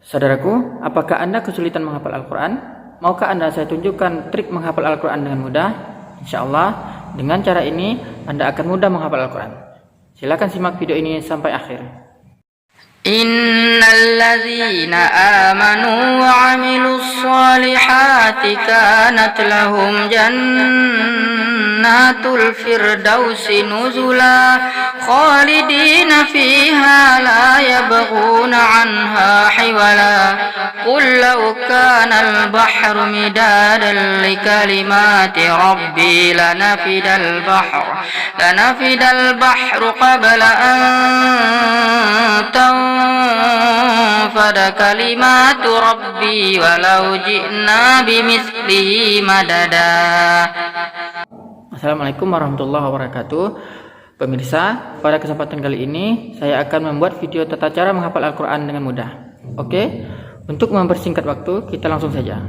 Saudaraku, apakah Anda kesulitan menghafal Al-Quran? Maukah Anda saya tunjukkan trik menghafal Al-Quran dengan mudah? Insya Allah, dengan cara ini Anda akan mudah menghafal Al-Quran. Silakan simak video ini sampai akhir. Innalladzina amanu wa 'amilus solihati kanat lahum jannatul firdausi nuzula khalidina fiha la yabghuna 'anha hiwala qul law kana al-bahru midadan li kalimati rabbi lanafidal bahru qabla an pada kalimatu rabbi walau ji'na bimithlihi madada. Assalamualaikum warahmatullahi wabarakatuh. Pemirsa, pada kesempatan kali ini saya akan membuat video tata cara menghafal Al-Quran dengan mudah. Oke, untuk mempersingkat waktu kita langsung saja.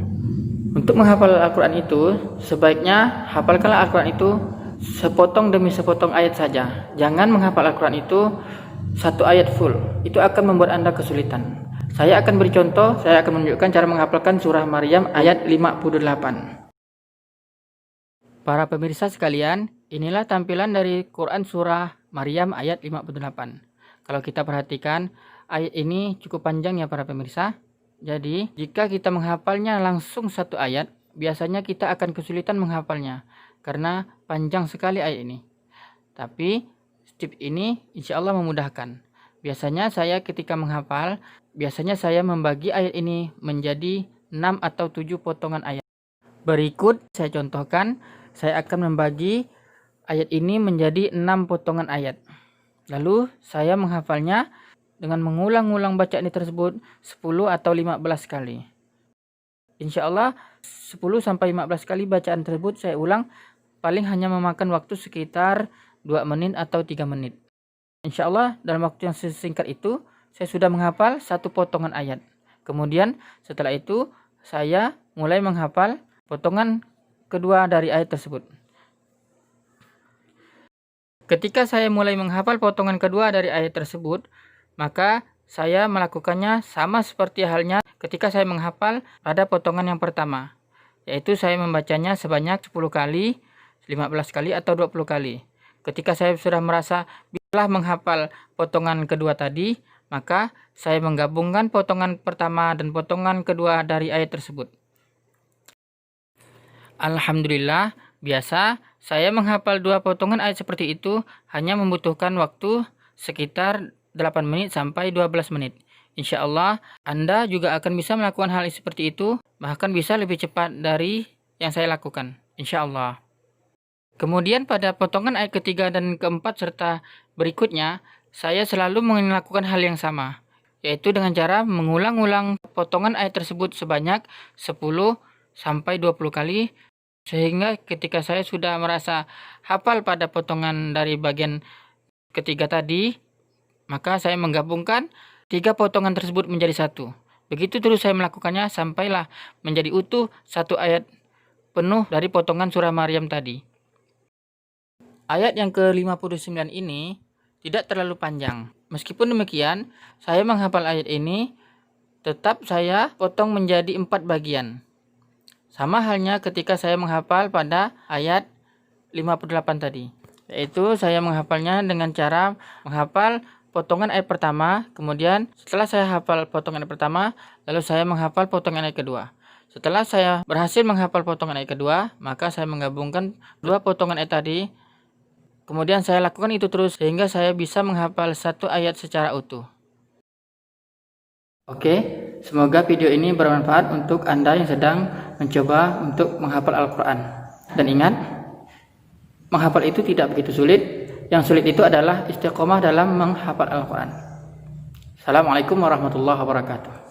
Untuk menghafal Al-Quran itu sebaiknya hafalkanlah Al-Quran itu sepotong demi sepotong ayat saja. Jangan menghafal Al-Quran itu satu ayat full, itu akan membuat Anda kesulitan. Saya akan beri contoh, saya akan menunjukkan cara menghafalkan surah Maryam ayat 58. Para pemirsa sekalian, inilah tampilan dari Quran surah Maryam ayat 58. Kalau kita perhatikan, ayat ini cukup panjang ya para pemirsa. Jadi, jika kita menghafalnya langsung satu ayat, biasanya kita akan kesulitan menghafalnya karena panjang sekali ayat ini. Tapi tip ini insya Allah memudahkan. Biasanya saya ketika menghafal, biasanya saya membagi ayat ini menjadi 6 atau 7 potongan ayat. Berikut saya contohkan, saya akan membagi ayat ini menjadi 6 potongan ayat. Lalu saya menghafalnya dengan mengulang-ulang bacaan ini tersebut 10 atau 15 kali. Insya Allah 10-15 kali bacaan tersebut saya ulang, paling hanya memakan waktu sekitar 2 menit atau 3 menit. Insya Allah dalam waktu yang sesingkat itu saya sudah menghafal satu potongan ayat. Kemudian setelah itu saya mulai menghafal potongan kedua dari ayat tersebut. Ketika saya mulai menghafal potongan kedua dari ayat tersebut, maka saya melakukannya sama seperti halnya ketika saya menghafal pada potongan yang pertama, yaitu saya membacanya sebanyak 10 kali, 15 kali atau 20 kali. Ketika saya sudah merasa bisa menghafal potongan kedua tadi, maka saya menggabungkan potongan pertama dan potongan kedua dari ayat tersebut. Alhamdulillah, biasa saya menghafal 2 potongan ayat seperti itu hanya membutuhkan waktu sekitar 8 menit sampai 12 menit. Insya Allah, Anda juga akan bisa melakukan hal seperti itu, bahkan bisa lebih cepat dari yang saya lakukan. Insya Allah. Kemudian pada potongan ayat ketiga dan keempat serta berikutnya, saya selalu melakukan hal yang sama, yaitu dengan cara mengulang-ulang potongan ayat tersebut sebanyak 10-20 kali, sehingga ketika saya sudah merasa hafal pada potongan dari bagian ketiga tadi, maka saya menggabungkan 3 potongan tersebut menjadi satu. Begitu terus saya melakukannya sampailah menjadi utuh satu ayat penuh dari potongan surah Maryam tadi. Ayat yang ke-59 ini tidak terlalu panjang. Meskipun demikian, saya menghafal ayat ini tetap saya potong menjadi 4 bagian. Sama halnya ketika saya menghafal pada ayat 58 tadi. Yaitu saya menghafalnya dengan cara menghafal potongan ayat pertama, kemudian setelah saya hafal potongan ayat pertama, lalu saya menghafal potongan ayat kedua. Setelah saya berhasil menghafal potongan ayat kedua, maka saya menggabungkan 2 potongan ayat tadi. Kemudian saya lakukan itu terus sehingga saya bisa menghafal satu ayat secara utuh. Oke, semoga video ini bermanfaat untuk Anda yang sedang mencoba untuk menghafal Al-Quran. Dan ingat, menghafal itu tidak begitu sulit. Yang sulit itu adalah istiqomah dalam menghafal Al-Quran. Assalamualaikum warahmatullahi wabarakatuh.